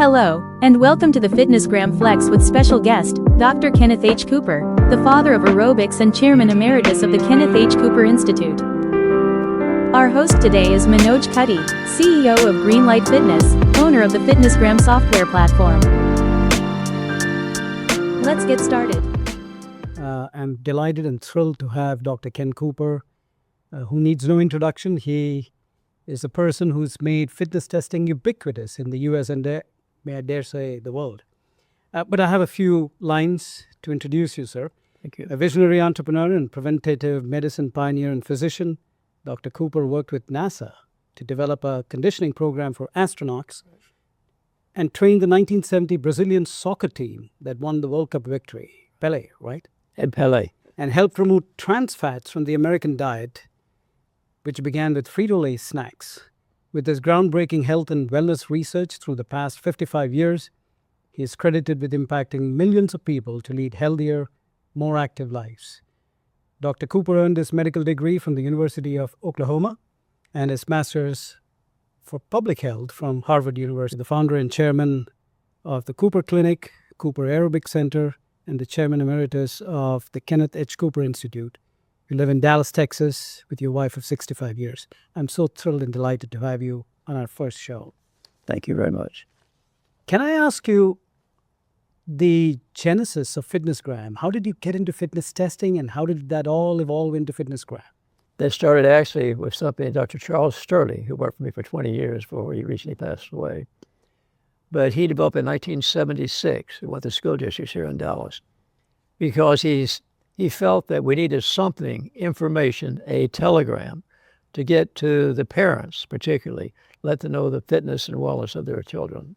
Hello, and welcome to the FitnessGram Flex with special guest, Dr. Kenneth H. Cooper, the father of aerobics and chairman emeritus of the Kenneth H. Cooper Institute. Our host today is Manoj Kutty, CEO of GreenLight Fitness, owner of the FitnessGram software platform. Let's get started. I'm delighted and thrilled to have Dr. Ken Cooper, who needs no introduction. He is a person who's made fitness testing ubiquitous in the US and, may I dare say, the world. But I have a few lines to introduce you, sir. Thank you. A visionary entrepreneur and preventative medicine pioneer and physician, Dr. Cooper worked with NASA to develop a conditioning program for astronauts and trained the 1970 Brazilian soccer team that won the World Cup victory, Pelé, right? And Pelé. And helped remove trans fats from the American diet, which began with Frito-Lay snacks. With his groundbreaking health and wellness research through the past 55 years, he is credited with impacting millions of people to lead healthier, more active lives. Dr. Cooper earned his medical degree from the University of Oklahoma and his master's for public health from Harvard University, the founder and chairman of the Cooper Clinic, Cooper Aerobics Center, and the chairman emeritus of the Kenneth H. Cooper Institute. You live in Dallas, Texas, with your wife of 65 years. I'm so thrilled and delighted to have you on our first show. Thank you very much. Can I ask you the genesis of FitnessGram? How did you get into fitness testing, and how did that all evolve into FitnessGram? That started actually with something Dr. Charles Sturley, who worked for me for 20 years before he recently passed away. But he developed in 1976 with the school districts here in Dallas because he felt that we needed something, information, a telegram, to get to the parents particularly, let them know the fitness and wellness of their children.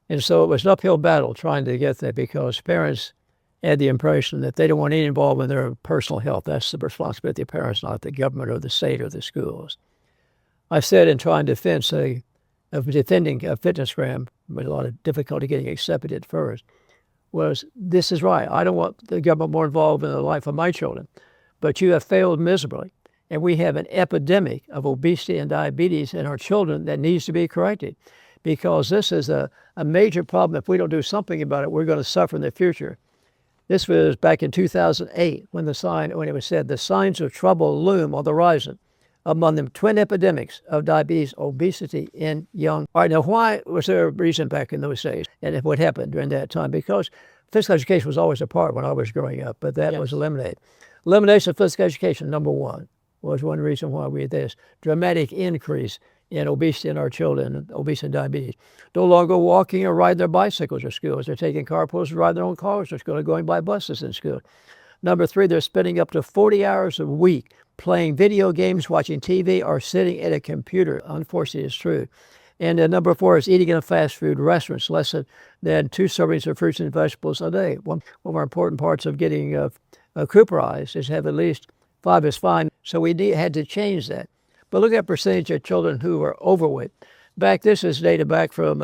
And so it was an uphill battle trying to get that because parents had the impression that they don't want any involvement in their personal health. That's the responsibility of parents, not the government or the state or the schools. I said in trying to defending a FitnessGram, with a lot of difficulty getting accepted at first, was this is right. I don't want the government more involved in the life of my children, but you have failed miserably. And we have an epidemic of obesity and diabetes in our children that needs to be corrected because this is a major problem. If we don't do something about it, we're going to suffer in the future. This was back in 2008 when it was said the signs of trouble loom on the horizon. Among them, twin epidemics of diabetes, obesity in young. All right, now why was there a reason back in those days? And what happened during that time? Because physical education was always a part when I was growing up, but that was eliminated. Elimination of physical education, number one, was one reason why we had this dramatic increase in obesity in our children, obesity and diabetes. No longer walking or riding their bicycles to schools. They're taking carpools and riding their own cars to school, or going by buses in school. Number three, they're spending up to 40 hours a week playing video games, watching TV, or sitting at a computer. Unfortunately, it's true. And number four is eating in fast food restaurants, less than 2 servings of fruits and vegetables a day. One of our important parts of getting Cooperized is have at least 5 is fine. So we had to change that. But look at percentage of children who are overweight. This is data back from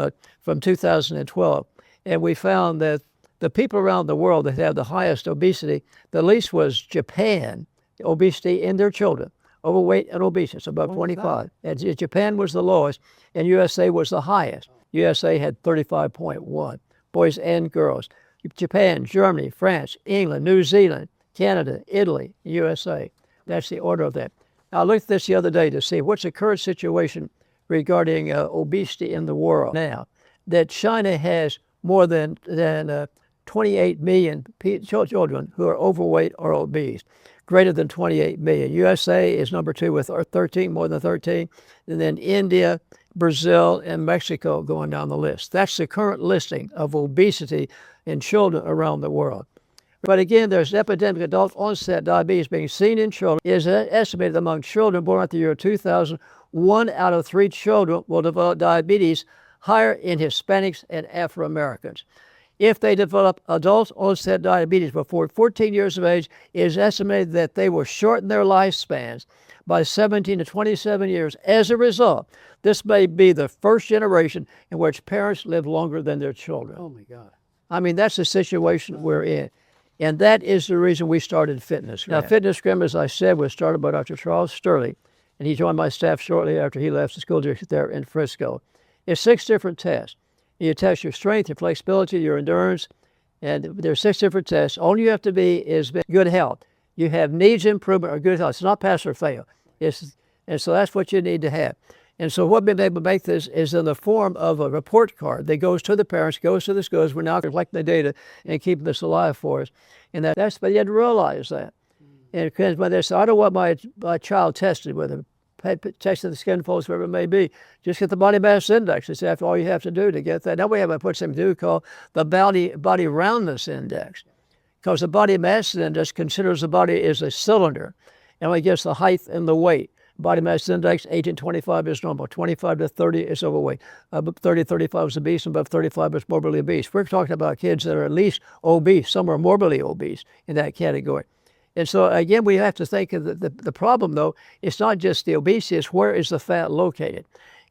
2012, and we found that the people around the world that have the highest obesity, the least was Japan, obesity in their children, overweight and obesity, it's about 25. And Japan was the lowest, and USA was the highest. USA had 35.1, boys and girls. Japan, Germany, France, England, New Zealand, Canada, Italy, USA. That's the order of that. Now, I looked at this the other day to see what's the current situation regarding obesity in the world now. That China has more than 28 million children who are overweight or obese, greater than 28 million. USA is number 2 with 13, more than 13. And then India, Brazil, and Mexico going down the list. That's the current listing of obesity in children around the world. But again, there's epidemic adult onset diabetes being seen in children. It is estimated among children born after the year 2000, 1 out of 3 children will develop diabetes, higher in Hispanics and Afro-Americans. If they develop adult onset diabetes before 14 years of age, it is estimated that they will shorten their lifespans by 17 to 27 years. As a result, this may be the first generation in which parents live longer than their children. Oh my God. I mean, that's the situation we're in. And that is the reason we started FitnessGram. Now, FitnessGram, as I said, was started by Dr. Charles Sturley, and he joined my staff shortly after he left the school district there in Frisco. It's 6 different tests. You test your strength, your flexibility, your endurance, and there's 6 different tests. All you have to be is good health. You have needs improvement or good health. It's not pass or fail. And so that's what you need to have. And so what we've been able to make this is in the form of a report card that goes to the parents, goes to the schools. We're now collecting the data and keeping this alive for us. And that's, but you had to realize that. And because when they say, I don't want my child tested with a testing the skin folds, whatever it may be, just get the body mass index. It's after all you have to do to get that. Now we have what something to do called the body roundness index, because the body mass index considers the body as a cylinder, and it gets the height and the weight. Body mass index 18 to 25 is normal, 25 to 30 is overweight, 30 to 35 is obese, and above 35 is morbidly obese. We're talking about kids that are at least obese. Some are morbidly obese in that category. And so, again, we have to think of the problem, though. It's not just the obesity, it's where is the fat located.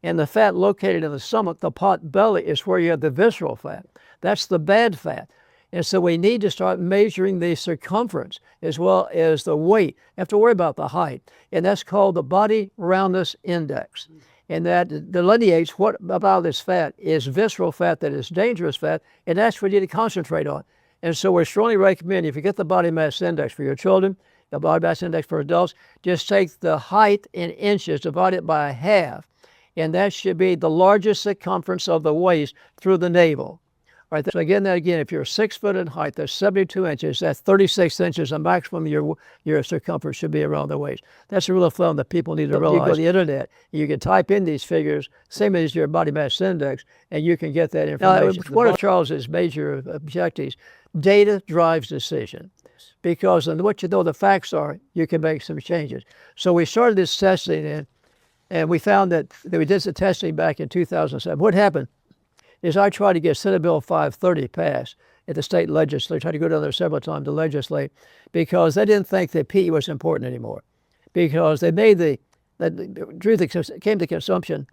And the fat located in the stomach, the pot belly, is where you have the visceral fat. That's the bad fat. And so we need to start measuring the circumference as well as the weight. You have to worry about the height. And that's called the body roundness index. And that delineates what about this fat is visceral fat that is dangerous fat, and that's what you need to concentrate on. And so we're strongly recommending, if you get the body mass index for your children, the body mass index for adults, just take the height in inches, divide it by half, and that should be the largest circumference of the waist through the navel. All right, so again, if you're 6 foot in height, that's 72 inches, that's 36 inches, the maximum your circumference should be around the waist. That's a rule of thumb that people need to realize. You go to the internet, you can type in these figures, same as your body mass index, and you can get that information. Now, one of Charles's major objectives, data drives decision, because on what you know the facts are, you can make some changes. So we started this testing, and we found that we did the testing back in 2007. What happened is I tried to get Senate Bill 530 passed at the state legislature. I tried to go down there several times to legislate, because they didn't think that PE was important anymore, because they made came to the assumption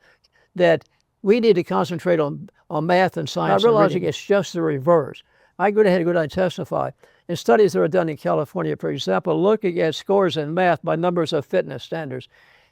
that we need to concentrate on math and science. I realizing it's just the reverse. I go ahead and go down and testify. In studies that are done in California, for example, looking at scores in math by numbers of fitness standards,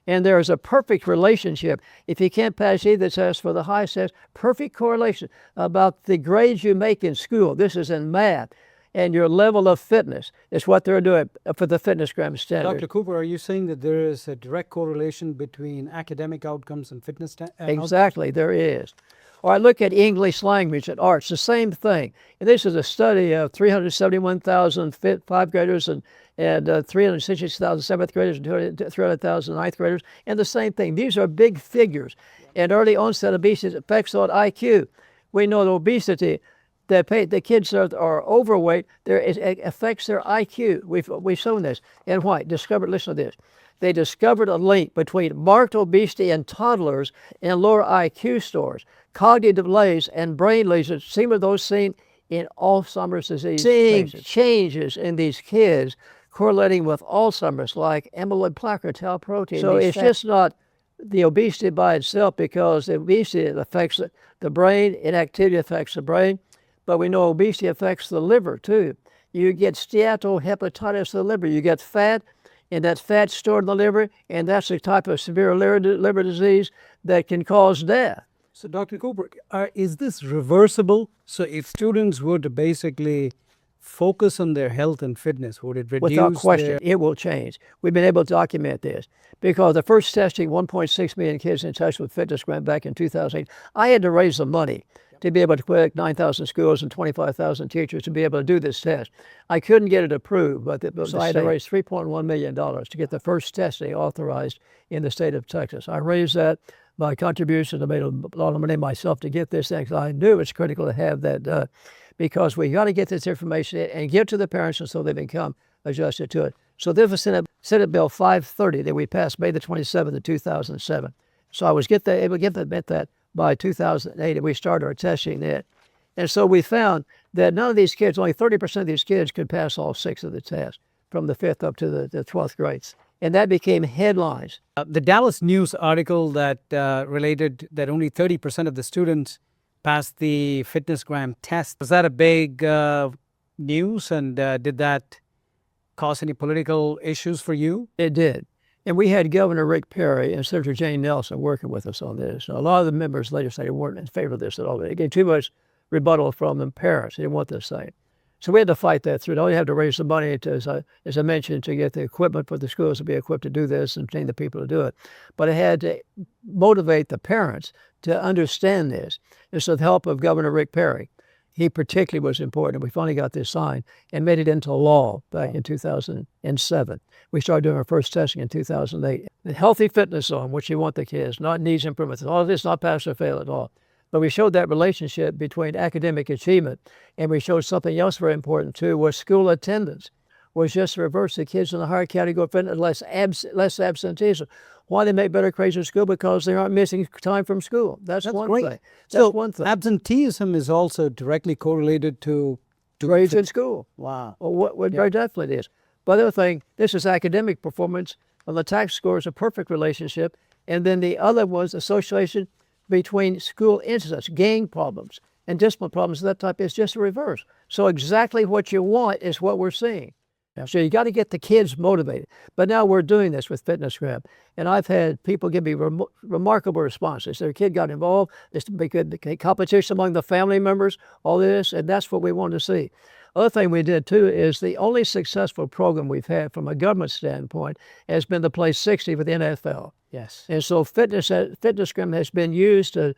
and there is a perfect relationship. If you can't pass either test for the highest test, perfect correlation about the grades you make in school. This is in math. And your level of fitness is what they're doing for the FitnessGram standard. Dr. Cooper, are you saying that there is a direct correlation between academic outcomes and fitness outcomes? Exactly, there is. Or I look at English language and arts, the same thing. And this is a study of 371,000 5th graders and 360,000 7th graders and 300,000 9th graders, and the same thing. These are big figures. And early onset obesity affects on IQ. We know that obesity, the kids are overweight, it affects their IQ. We've shown this. And why? Listen to this. They discovered a link between marked obesity in toddlers and lower IQ scores, cognitive delays, and brain lesions. Same with those seen in Alzheimer's disease. Seeing changes in these kids correlating with Alzheimer's, like amyloid plaque or tau protein. So it's just not the obesity by itself, because the obesity affects the brain, inactivity affects the brain, but we know obesity affects the liver too. You get steatohepatitis of the liver, you get fat, and that fat's stored in the liver, and that's a type of severe liver disease that can cause death. So, Dr. Cooper, is this reversible? So if students were to basically focus on their health and fitness, would it reduce? Without question, it will change. We've been able to document this, because the first testing 1.6 million kids in touch with FitnessGram back in 2008, I had to raise the money to be able to collect 9,000 schools and 25,000 teachers to be able to do this test. I couldn't get it approved, so I had to raise $3.1 million to get the first testing authorized in the state of Texas. I raised that by contributions. I made a lot of money myself to get this thing, because I knew it's critical to have that because we got to get this information and give it to the parents, and so they become adjusted to it. So this was Senate Bill 530 that we passed May the 27th of 2007. So I was able to get that by 2008, and we started our testing then. And so we found that none of these kids, only 30% of these kids could pass all 6 of the tests from the 5th up to the 12th grades. And that became headlines. The Dallas News article that related that only 30% of the students passed the FitnessGram test. Was that a big news, and did that cause any political issues for you? It did. And we had Governor Rick Perry and Senator Jane Nelson working with us on this. A lot of the members of the legislature weren't in favor of this at all. They gave too much rebuttal from the parents. They didn't want this thing. So we had to fight that through. They only had to raise the money, as I mentioned, to get the equipment for the schools to be equipped to do this and train the people to do it. But it had to motivate the parents to understand this. And so the help of Governor Rick Perry, he particularly was important. We finally got this signed and made it into law back in 2007. We started doing our first testing in 2008. The healthy fitness zone, which you want the kids, not needs improvements. All of this, not pass or fail at all. But we showed that relationship between academic achievement, and we showed something else very important too, was school attendance was just the reverse. The kids in the higher category of fitness, less absenteeism. Why they make better grades in school? Because they aren't missing time from school. That's one great. thing. So one thing. absenteeism is also directly correlated to Grades in school. Wow. Well, very definitely it is. But the other thing, this is academic performance. Well, the tax score is a perfect relationship. And then the other was association between school incidents, gang problems, and discipline problems of that type is just the reverse. So exactly what you want is what we're seeing. So you got to get the kids motivated. But now we're doing this with FitnessGram. And I've had people give me remarkable responses. Their kid got involved. This be good competition among the family members, all this, and that's what we want to see. Other thing we did too is the only successful program we've had from a government standpoint has been the Play 60 with the NFL. Yes. And so FitnessGram has been used to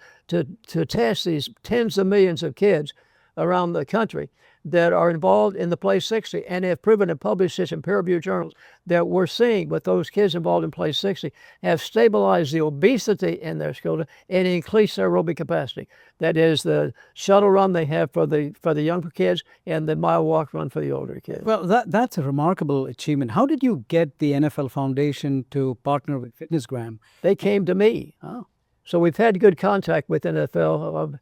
test these tens of millions of kids around the country that are involved in the Play 60 and have proven and published this in peer-reviewed journals that we're seeing with those kids involved in Play 60 have stabilized the obesity in their children and increased their aerobic capacity. That is the shuttle run they have for the younger kids and the mile walk run for the older kids. Well, that's a remarkable achievement. How did you get the NFL Foundation to partner with FitnessGram? They came to me. Oh. So we've had good contact with NFL.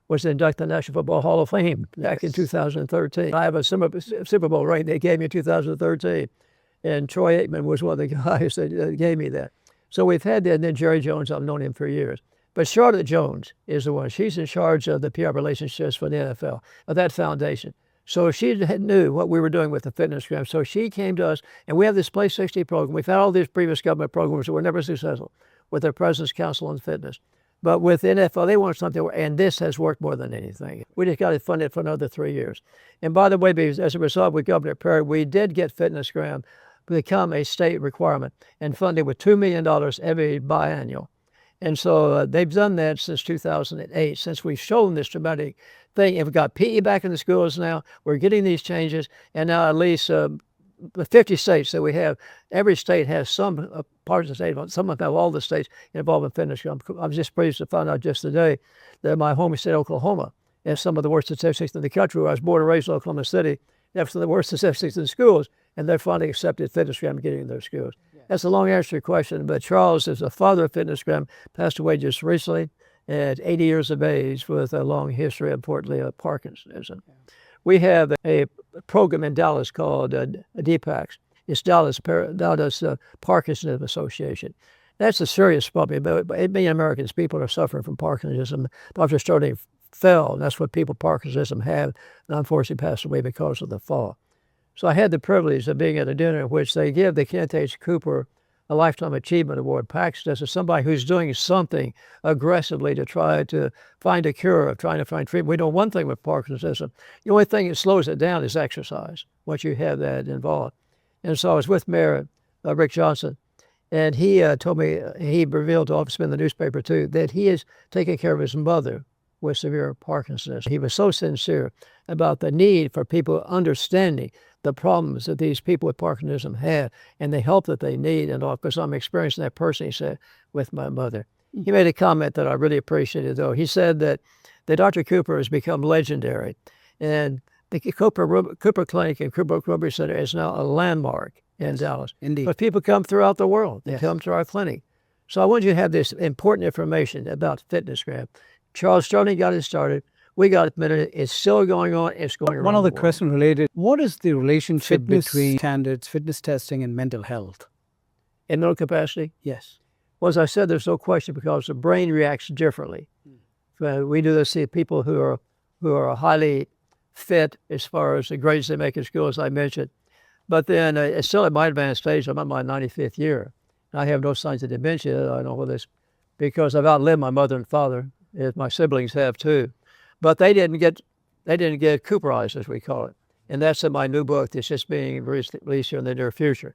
Was inducted in the National Football Hall of Fame back in 2013. I have a Super Bowl ring they gave me in 2013. And Troy Aikman was one of the guys that gave me that. So we've had that. And then Jerry Jones, I've known him for years. But Charlotte Jones is the one. She's in charge of the PR relationships for the NFL, of that foundation. So she knew what we were doing with the FitnessGram. So she came to us, and we have this Play 60 program. We've had all these previous government programs that were never successful with their President's Council on Fitness. But with NFL, they want something, and this has worked more than anything. We just got it funded for another 3 years. And by the way, as a result with Governor Perry, we did get FitnessGram become a state requirement and funded with $2 million every biannual. And so they've done that since 2008, since we've shown this dramatic thing. And we've got PE back in the schools now. We're getting these changes, and now at least the 50 states that we have, every state has some parts of the state, some have all the states involved in fitness. I'm just pleased to find out just today that my home state, Oklahoma, has some of the worst statistics in the country. Where I was born and raised in Oklahoma City, they have some of the worst statistics in schools, and they're finally accepted FitnessGram getting in their schools. Yeah. That's a long answer to your question, but Charles is the father of FitnessGram, passed away just recently at 80 years of age with a long history, importantly, of Parkinsonism. Yeah. We have a program in Dallas called DPACS. It's Dallas Parkinsonism Association. That's a serious problem. But 8 million Americans, people are suffering from Parkinsonism. Dr. Sterling fell, and that's what people with Parkinsonism have, and unfortunately passed away because of the fall. So I had the privilege of being at a dinner in which they give the Kenneth H. Cooper a Lifetime Achievement Award. PACS does is somebody who's doing something aggressively to try to find a cure, of trying to find treatment. We know one thing with Parkinsonism. The only thing that slows it down is exercise, once you have that involved. And so I was with Mayor Rick Johnson, and he told me, he revealed to all of us in the newspaper too, that he is taking care of his mother with severe Parkinsonism. He was so sincere about the need for people understanding the problems that these people with Parkinsonism have and the help that they need, and all, because I'm experiencing that personally, he said, with my mother. He made a comment that I really appreciated, though. He said that Dr. Cooper has become legendary, and the Cooper Clinic and Cooper Recovery Center is now a landmark in Dallas. Indeed. But people come throughout the world. They Yes. come to our clinic. So I want you to have this important information about FitnessGram. Charles Sterling got it started. We got it committed. It's still going on. It's going around. One other the world. question related. What is the relationship Fitness. between standards, fitness testing, and mental health? In mental capacity? Yes. Well, as I said, there's no question because the brain reacts differently. We do this see people who are highly fit as far as the grades they make in school, as I mentioned. But then it's still at my advanced stage. I'm at my 95th year. I have no signs of dementia. I don't know whether it's because I've outlived my mother and father, as my siblings have too. But they didn't get Cooperized, as we call it. And that's in my new book that's just being released here in the near future.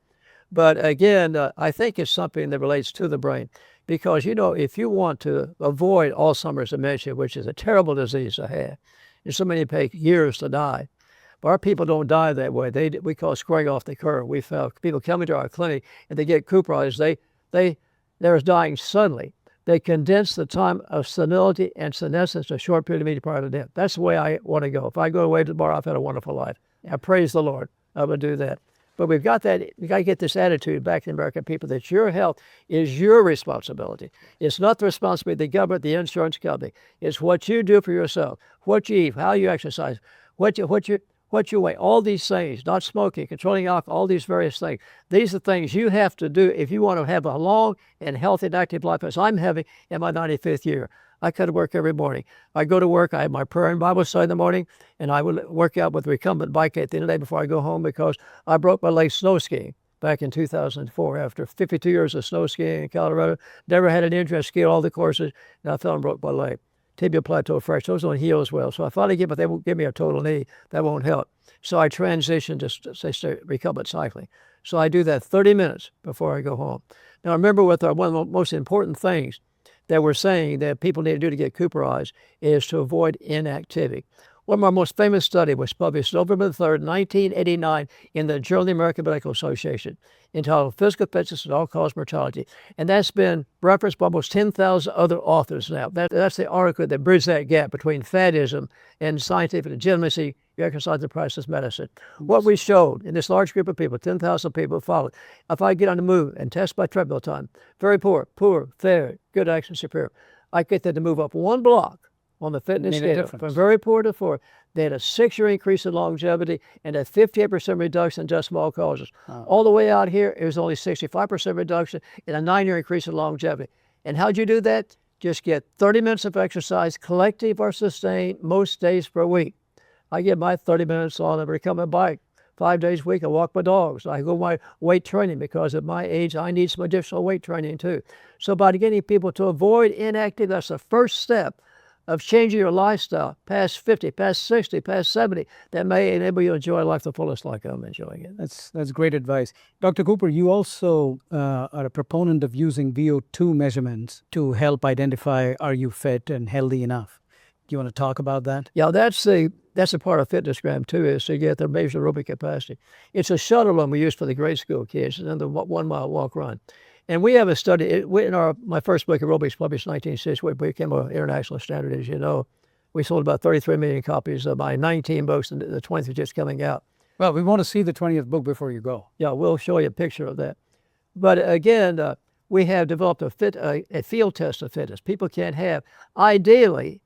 But again, I think it's something that relates to the brain. Because, if you want to avoid Alzheimer's dementia, which is a terrible disease to have, and so many take years to die, but our people don't die that way. We call it squaring off the curve. We found people coming to our clinic and they get Cooperized. They're dying suddenly. They condense the time of senility and senescence to a short period immediately prior to death. That's the way I want to go. If I go away tomorrow, I've had a wonderful life. I praise the Lord. I would do that. But we've got to get this attitude back to the American people that your health is your responsibility. It's not the responsibility of the government, the insurance company. It's what you do for yourself, what you eat, how you exercise, what you weigh, all these things, not smoking, controlling alcohol, all these various things. These are things you have to do if you want to have a long and healthy and active life, as I'm having in my 95th year. I go to work every morning. I go to work, I have my prayer and Bible study in the morning, and I will work out with a recumbent bike at the end of the day before I go home because I broke my leg snow skiing back in 2004 after 52 years of snow skiing in Colorado. Never had an injury. I skied all the courses, and I fell and broke my leg. Tibial plateau fracture. Those don't heal as well. So I finally but they won't give me a total knee. That won't help. So I transitioned to say recumbent cycling. So I do that 30 minutes before I go home. Now remember, one of the most important things that we're saying that people need to do to get Cooperized is to avoid inactivity. One of our most famous studies was published November 3rd, 1989 in the Journal of the American Medical Association entitled Physical Fitness and All-Cause Mortality. And that's been referenced by almost 10,000 other authors now. That's the article that bridges that gap between faddism and scientific legitimacy, exercise and practice medicine. What we showed in this large group of people, 10,000 people followed, if I get on the move and test my treadmill time, very poor, fair, good action, superior, I get them to move up one block on the fitness scale, from very poor to poor. They had a 6-year increase in longevity and a 58% reduction in death from all causes. All the way out here, it was only 65% reduction and a 9-year increase in longevity. And how'd you do that? Just get 30 minutes of exercise, collective or sustained, most days per week. I get my 30 minutes on a recumbent bike 5 days a week. I walk my dogs. I go my weight training because at my age, I need some additional weight training too. So by getting people to avoid inactivity, that's the first step of changing your lifestyle past 50, past 60, past 70, that may enable you to enjoy life the fullest like I'm enjoying it. That's great advice. Dr. Cooper, you also are a proponent of using VO2 measurements to help identify are you fit and healthy enough. Do you want to talk about that? Yeah, that's a part of FitnessGram too, is to get the measured aerobic capacity. It's a shuttle run we use for the grade school kids and then the 1 mile walk run. And we have a study, in my first book, Aerobics, published in 1960, we became an international standard, as you know. We sold about 33 million copies of my 19 books, and the 20th is just coming out. Well, we want to see the 20th book before you go. Yeah, we'll show you a picture of that. But again, we have developed a field test of fitness. People can't have, ideally,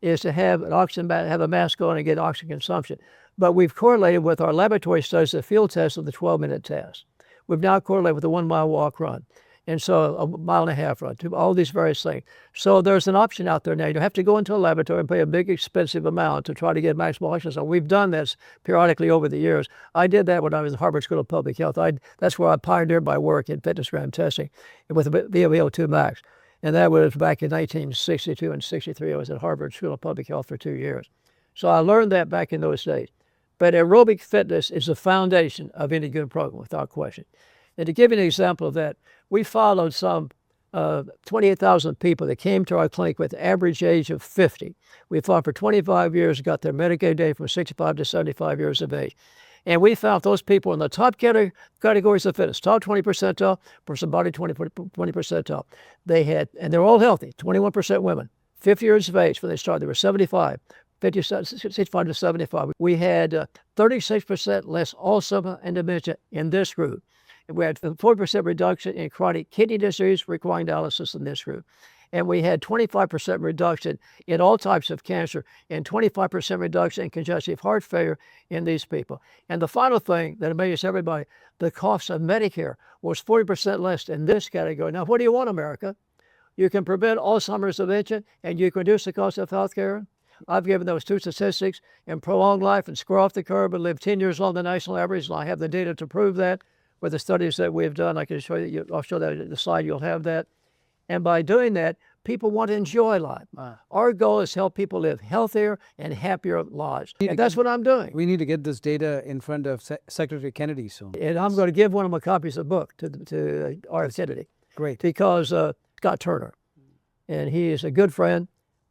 is to have an oxygen have a mask on and get oxygen consumption. But we've correlated with our laboratory studies the field test of the 12-minute test. We've now correlated with the 1 mile walk run. And so a 1.5 mile run, to all these various things. So there's an option out there now. You don't have to go into a laboratory and pay a big expensive amount to try to get maximal oxygen. So we've done this periodically over the years. I did that when I was at Harvard School of Public Health. That's where I pioneered my work in FitnessGram testing with the VO2 max. And that was back in 1962 and 63. I was at Harvard School of Public Health for 2 years. So I learned that back in those days. But aerobic fitness is the foundation of any good program, without question. And to give you an example of that, we followed some 28,000 people that came to our clinic with an average age of 50. We followed for 25 years, got their Medicaid day from 65 to 75 years of age. And we found those people in the top categories of fitness, top 20 percentile, person body 20 percentile. And they're all healthy, 21% women, 50 years of age when they started. They were 65 to 75. We had 36% less Alzheimer's and dementia in this group. And we had 40% reduction in chronic kidney disease requiring dialysis in this group. And we had 25% reduction in all types of cancer and 25% reduction in congestive heart failure in these people. And the final thing that amazes everybody, the cost of Medicare was 40% less in this category. Now, what do you want, America? You can prevent Alzheimer's dementia and you can reduce the cost of health care. I've given those two statistics and prolong life and square off the curve and live 10 years longer than the national average, and I have the data to prove that. with the studies that we've done. I can show you, I'll show that in the slide, you'll have that. And by doing that, people want to enjoy life. Our goal is to help people live healthier and happier lives. And that's what I'm doing. We need to get this data in front of Secretary Kennedy soon. And I'm going to give one of my copies of the book to R.F. Kennedy. Great. Because Scott Turner, and he is a good friend,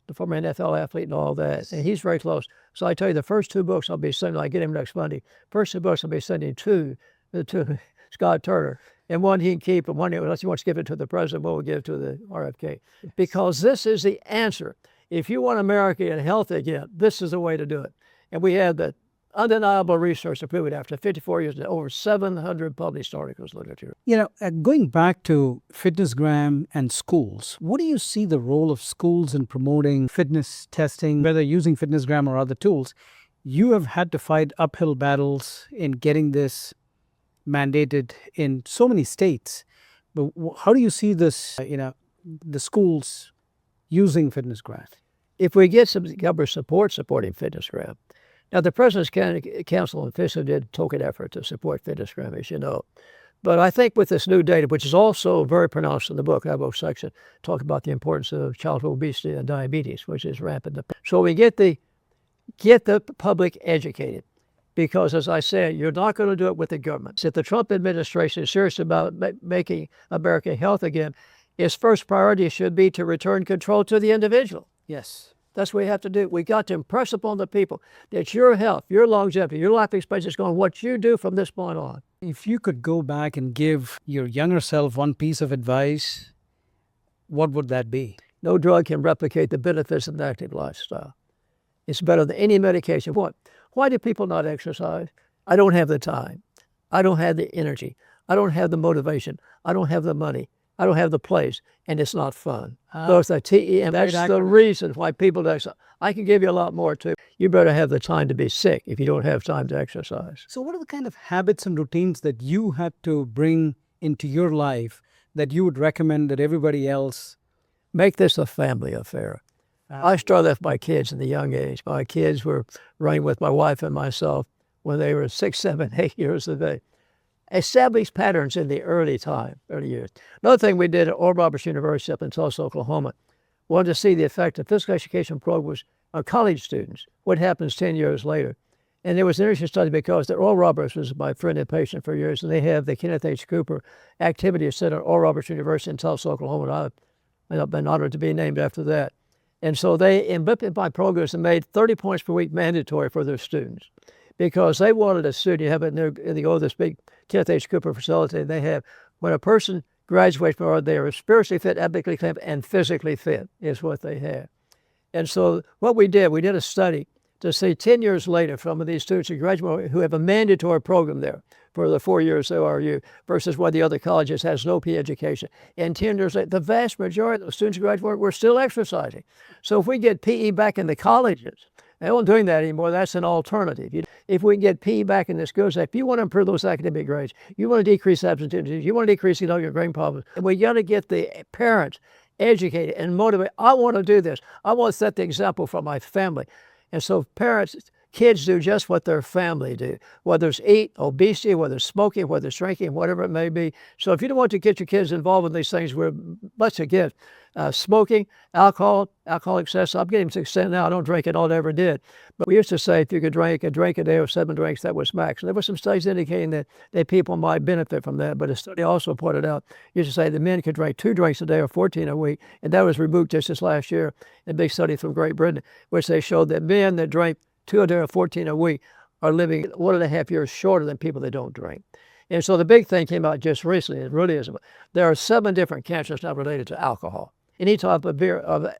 the former NFL athlete and all that, and he's very close. So I tell you, the first 2 books I'll be sending, I get him next Monday, first 2 books I'll be sending to Scott Turner. And one he can keep, and one, unless he wants to give it to the president, we'll give it to the RFK. Because this is the answer. If you want America in health again, this is the way to do it. And we have the undeniable research to prove it after 54 years, over 700 published articles, literature. You know, going back to FitnessGram and schools, what do you see the role of schools in promoting fitness testing, whether using FitnessGram or other tools? You have had to fight uphill battles in getting this mandated in so many states, but how do you see this, the schools using FitnessGram? If we get some government support supporting FitnessGram. Now, the President's Council and FISA did a token effort to support FitnessGram, as you know. But I think with this new data, which is also very pronounced in the book, I have a section talk about the importance of childhood obesity and diabetes, which is rampant. So we get the public educated. Because, as I said, you're not going to do it with the government. If the Trump administration is serious about making America health again, its first priority should be to return control to the individual. Yes. That's what we have to do. We got to impress upon the people that your health, your longevity, your life expectancy is going what you do from this point on. If you could go back and give your younger self one piece of advice, what would that be? No drug can replicate the benefits of an active lifestyle. It's better than any medication. What? Why do people not exercise? I don't have the time. I don't have the energy. I don't have the motivation. I don't have the money. I don't have the place, and it's not fun. So it's the TEM. That's the reason why people don't exercise. I can give you a lot more too. You better have the time to be sick if you don't have time to exercise. So what are the kind of habits and routines that you had to bring into your life that you would recommend that everybody else? Make this a family affair. I started with my kids in the young age. My kids were running with my wife and myself when they were 6, 7, 8 years of age. Establish patterns in the early years. Another thing we did at Oral Roberts University up in Tulsa, Oklahoma, wanted to see the effect of physical education programs on college students, what happens 10 years later. And there was an interesting study because the Oral Roberts was my friend and patient for years, and they have the Kenneth H. Cooper Activity Center at Oral Roberts University in Tulsa, Oklahoma. And I've been honored to be named after that. And so they implemented my programs and made 30 points per week mandatory for their students because they wanted a student, you have it in this big Kenneth H. Cooper facility they have, when a person graduates from art, they are spiritually fit, ethically fit, and physically fit is what they have. And so what we did a study to see 10 years later from these students who graduate who have a mandatory program there for the 4 years at ORU versus one of the other colleges has no PE education. And 10 years later, the vast majority of the students who graduate were still exercising. So if we get PE back in the colleges, they aren't doing that anymore. That's an alternative. If we can get PE back in the schools, if you want to improve those academic grades, you want to decrease absenteeism, you want to decrease your brain problems, and we got to get the parents educated and motivated. I want to do this. I want to set the example for my family. And so parents, kids do just what their family do, whether it's eat, obesity, whether it's smoking, whether it's drinking, whatever it may be. So if you don't want to get your kids involved in these things, we're much against smoking, alcohol excess. I'm getting to the extent now I don't drink it, all I ever did. But we used to say if you could drink a day or 7 drinks, that was max. And there were some studies indicating that people might benefit from that. But a study also pointed out, used to say the men could drink 2 drinks a day or 14 a week. And that was removed just this last year in a big study from Great Britain, which they showed that men that drink 2 a day or 14 a week are living 1.5 years shorter than people that don't drink. And so the big thing came out just recently, it really is, there are 7 different cancers now related to alcohol. Any type of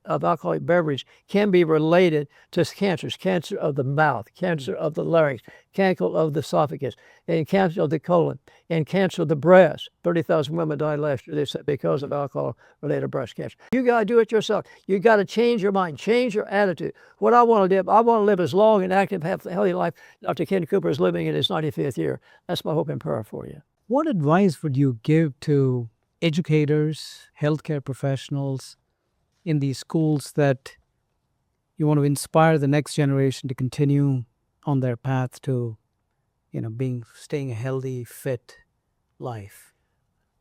alcoholic beverage can be related to cancers, cancer of the mouth, cancer of the larynx, cancer of the esophagus, and cancer of the colon, and cancer of the breast. 30,000 women died last year, they said, because of alcohol-related breast cancer. You got to do it yourself. You got to change your mind, change your attitude. What I want to do, I want to live as long and active, have a healthy life Dr. Kenneth Cooper is living in his 95th year. That's my hope and prayer for you. What advice would you give to educators, healthcare professionals in these schools that you want to inspire the next generation to continue on their path to, staying a healthy, fit life?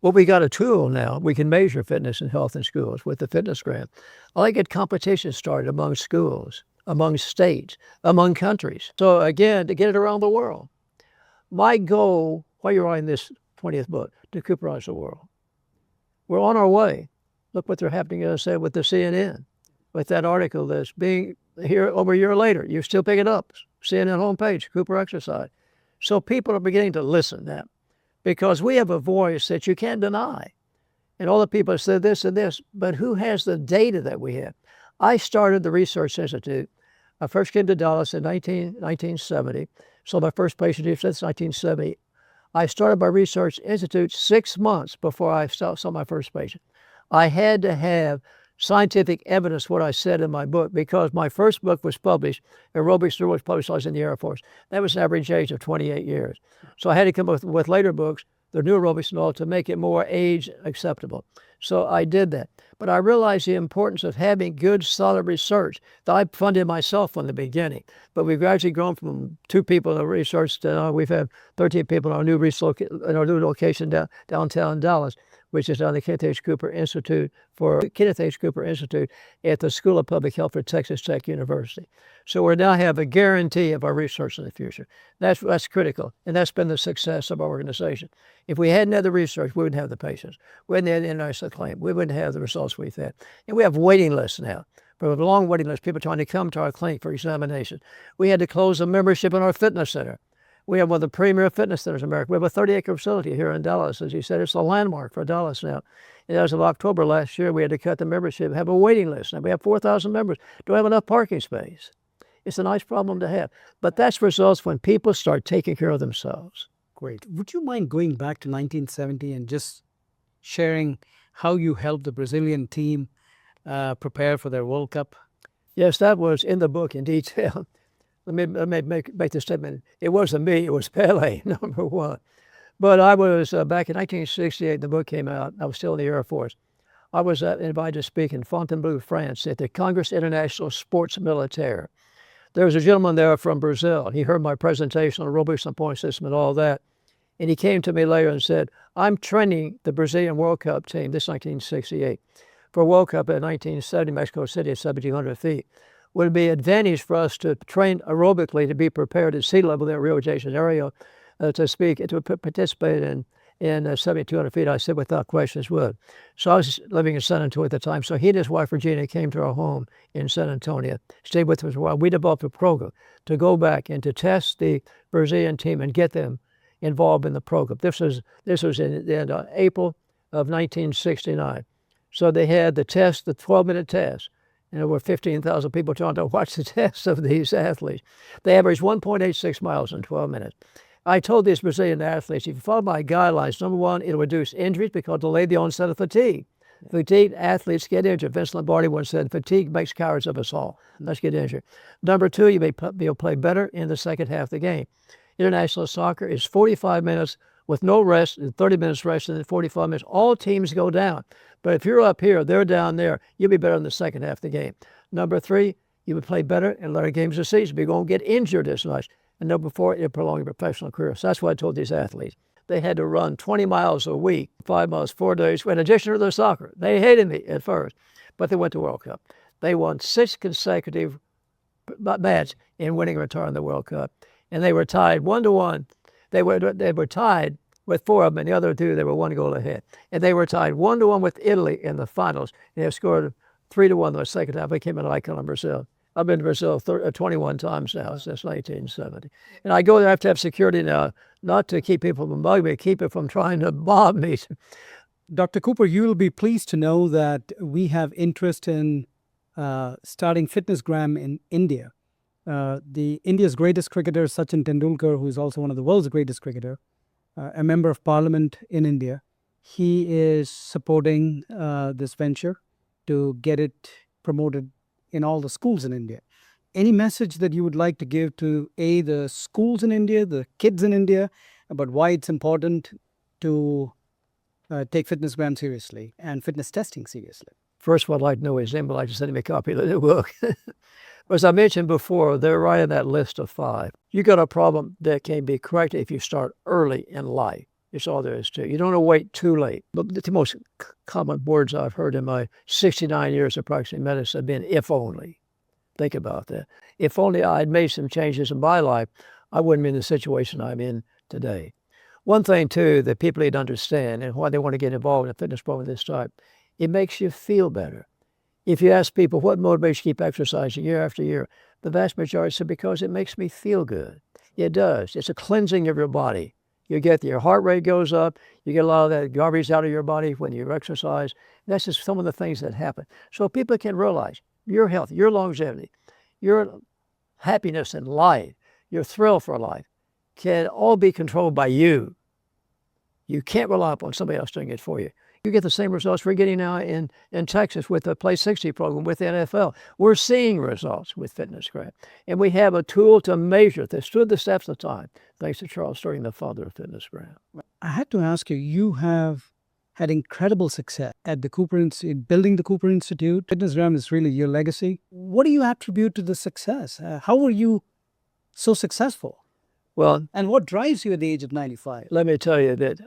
Well, we got a tool now. We can measure fitness and health in schools with the FitnessGram. I like to get competitions started among schools, among states, among countries. So again, to get it around the world. My goal, while you're writing this 20th book, to Cooperize the world. We're on our way. Look what they're happening, as I said, with the CNN, with that article that's being here over a year later. You still pick it up. CNN homepage, Cooper Exercise. So people are beginning to listen now, because we have a voice that you can't deny. And all the people have said this and this, but who has the data that we have? I started the Research Institute. I first came to Dallas in 1970. So my first patient since 1970. I started my Research Institute 6 months before I saw my first patient. I had to have scientific evidence what I said in my book, because my first book was published, Aerobics was published, I was in the Air Force. That was an average age of 28 years. So I had to come up with later books, the new aerobics and all, to make it more age acceptable. So I did that. But I realized the importance of having good, solid research that I funded myself from the beginning. But we've gradually grown from 2 people in the research to now we've had 13 people in our new location downtown Dallas, which is on the Kenneth H. Cooper Institute at the School of Public Health for Texas Tech University. So we now have a guarantee of our research in the future. That's critical, and that's been the success of our organization. If we hadn't had the research, we wouldn't have the patients. We wouldn't have the international claim. We wouldn't have the results we've had. And we have waiting lists now. For a long waiting list, people trying to come to our clinic for examination. We had to close the membership in our fitness center. We have one of the premier fitness centers in America. We have a 30-acre facility here in Dallas. As you said, it's a landmark for Dallas now. And as of October last year, we had to cut the membership, have a waiting list. Now we have 4,000 members. Do we have enough parking space? It's a nice problem to have. But that's results when people start taking care of themselves. Great. Would you mind going back to 1970 and just sharing how you helped the Brazilian team prepare for their World Cup? Yes, that was in the book in detail. Let me make this statement. It wasn't me, it was Pele, number one. But I was, back in 1968, the book came out, I was still in the Air Force. I was invited to speak in Fontainebleau, France, at the Congress International Sports Militaire. There was a gentleman there from Brazil. He heard my presentation on aerobics and point system and all that. And he came to me later and said, I'm training the Brazilian World Cup team, this 1968, for World Cup in 1970, Mexico City at 1,700 feet. Would be an advantage for us to train aerobically to be prepared at sea level there at Rio de Janeiro to speak, to participate in 7,200 feet. I said without questions would. So I was living in San Antonio at the time. So he and his wife, Virginia, came to our home in San Antonio, stayed with us for a while. We developed a program to go back and to test the Brazilian team and get them involved in the program. This was in April of 1969. So they had the test, the 12-minute test. And there were 15,000 people trying to watch the tests of these athletes. They averaged 1.86 miles in 12 minutes. I told these Brazilian athletes, if you follow my guidelines, number one, it'll reduce injuries because it'll delay the onset of fatigue. Fatigued athletes get injured. Vince Lombardi once said, fatigue makes cowards of us all. Let's get injured. Number two, you'll be able to play better in the second half of the game. International soccer is 45 minutes with no rest and 30 minutes rest and then 45 minutes. All teams go down. But if you're up here, they're down there, you'll be better in the second half of the game. Number three, you would play better in later games of the season. But you won't get injured as much. And number four, it'll prolong your professional career. So that's what I told these athletes. They had to run 20 miles a week, 5 miles, 4 days, in addition to their soccer. They hated me at first, but they went to World Cup. They won 6 consecutive matches in winning and retiring the World Cup. And they were tied 1-1. They were tied with 4 of them, and the other 2, they were 1 goal ahead. And they were tied 1-1 with Italy in the finals. And they scored 3-1 in the second half. They became an icon in Brazil. I've been to Brazil 21 times now since 1970. And I go there, I have to have security now, not to keep people from bugging me, keep it from trying to mob me. Dr. Cooper, you will be pleased to know that we have interest in starting FitnessGram in India. India's greatest cricketer, Sachin Tendulkar, who is also one of the world's greatest cricketer, a member of parliament in India, he is supporting this venture to get it promoted in all the schools in India. Any message that you would like to give to the schools in India, the kids in India, about why it's important to take FitnessGram seriously and fitness testing seriously? First of all, I'd like to know his name, but I'd like to send him a copy of the new book. As I mentioned before, they're right in that list of 5. You got a problem that can be corrected if you start early in life. It's all there is to it. You don't want to wait too late. But the most common words I've heard in my 69 years of practicing medicine have been, if only. Think about that. If only I'd made some changes in my life, I wouldn't be in the situation I'm in today. One thing, too, that people need to understand and why they want to get involved in a fitness program of this type, it makes you feel better. If you ask people what motivates you to keep exercising year after year, the vast majority say because it makes me feel good. It does. It's a cleansing of your body. You get your heart rate goes up. You get a lot of that garbage out of your body when you exercise. That's just some of the things that happen. So people can realize your health, your longevity, your happiness in life, your thrill for life can all be controlled by you. You can't rely upon somebody else doing it for you. You get the same results we're getting now in Texas with the Play 60 program with the NFL. We're seeing results with FitnessGram. And we have a tool to measure this, stood the steps of time, thanks to Charles Sturdy, the father of FitnessGram. I had to ask you, you have had incredible success at the Cooper Institute, building the Cooper Institute. FitnessGram is really your legacy. What do you attribute to the success? How were you so successful? Well, and what drives you at the age of 95? Let me tell you that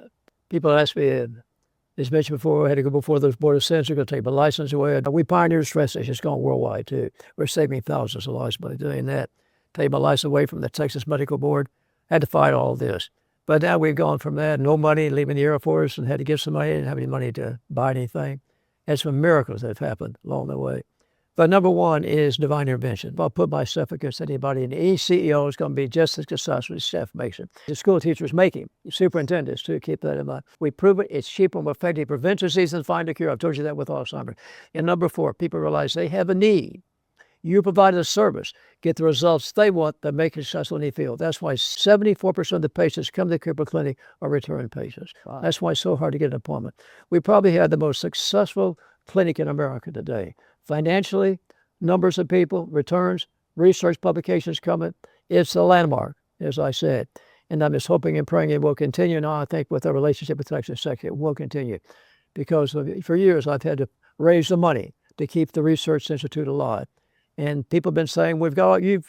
people ask me, as mentioned before, I had to go before the Board of Censors, going to take my license away. We pioneered stress tests. It's gone worldwide, too. We're saving thousands of lives by doing that. Take my license away from the Texas Medical Board. Had to fight all this. But now we've gone from that, no money, leaving the Air Force, and had to give some money. Didn't have any money to buy anything. And some miracles that have happened along the way. But number one is divine intervention. If I put myself against anybody, and any CEO is going to be just as successful as chef makes it. The school teachers make him. Superintendents, too, keep that in mind. We prove it. It's cheap and effective. Prevent disease and find a cure. I've told you that with Alzheimer's. And number four, people realize they have a need. You provide a service, get the results they want that make it successful in the field. That's why 74% of the patients come to the Cooper Clinic are return patients. Wow. That's why it's so hard to get an appointment. We probably have the most successful clinic in America today. Financially, numbers of people, returns, research publications coming. It's a landmark, as I said. And I'm just hoping and praying it will continue. Now, I think with our relationship with Texas Tech, it will continue. Because for years, I've had to raise the money to keep the Research Institute alive. And people have been saying,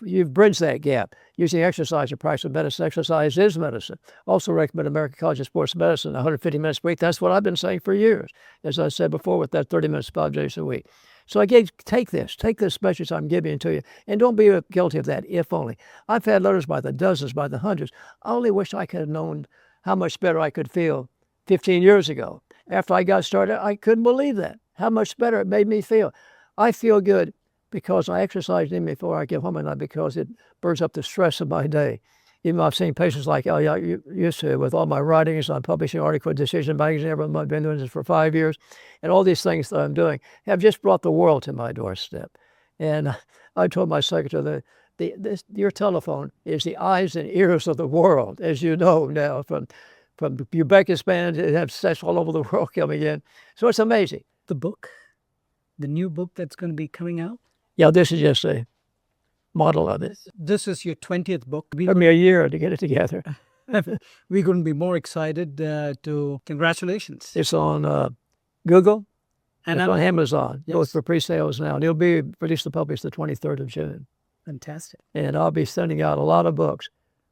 you've bridged that gap. Using exercise and practice of medicine. Exercise is medicine. Also recommend American College of Sports Medicine, 150 minutes a week. That's what I've been saying for years. As I said before, with that 30 minutes, 5 days a week. So take this message I'm giving to you, and don't be guilty of that, if only. I've had letters by the dozens, by the hundreds. I only wish I could have known how much better I could feel 15 years ago. After I got started, I couldn't believe that, how much better it made me feel. I feel good because I exercise in before I get home and not because it burns up the stress of my day. Even though I've seen patients like you used to, with all my writings on publishing articles, Decision Magazine, I've been doing this for 5 years, and all these things that I'm doing have just brought the world to my doorstep. And I told my secretary that your telephone is the eyes and ears of the world, as you know now, from Uzbekistan, it have sets all over the world coming in. So it's amazing. The book, the new book that's going to be coming out? Yeah, this is just a model of it. This is your 20th book. It took me a year to get it together. We're going to be more excited congratulations. It's on Google and it's on Amazon. Yes. Both for pre-sales now. And it'll be released to publish the 23rd of June. Fantastic. And I'll be sending out a lot of books.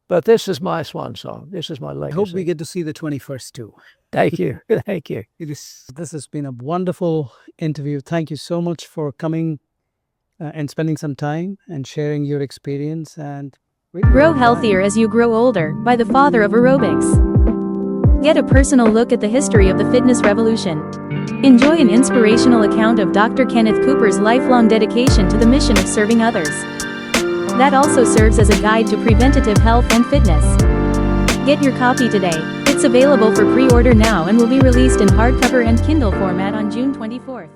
But this is my swan song. This is my legacy. I hope we get to see the 21st too. Thank you. Thank you. This has been a wonderful interview. Thank you so much for coming and spending some time and sharing your experience. And Grow healthier as you grow older, by the father of aerobics. Get a personal look at the history of the fitness revolution. Enjoy an inspirational account of Dr. Kenneth Cooper's lifelong dedication to the mission of serving others. That also serves as a guide to preventative health and fitness. Get your copy today. It's available for pre-order now and will be released in hardcover and Kindle format on June 24th.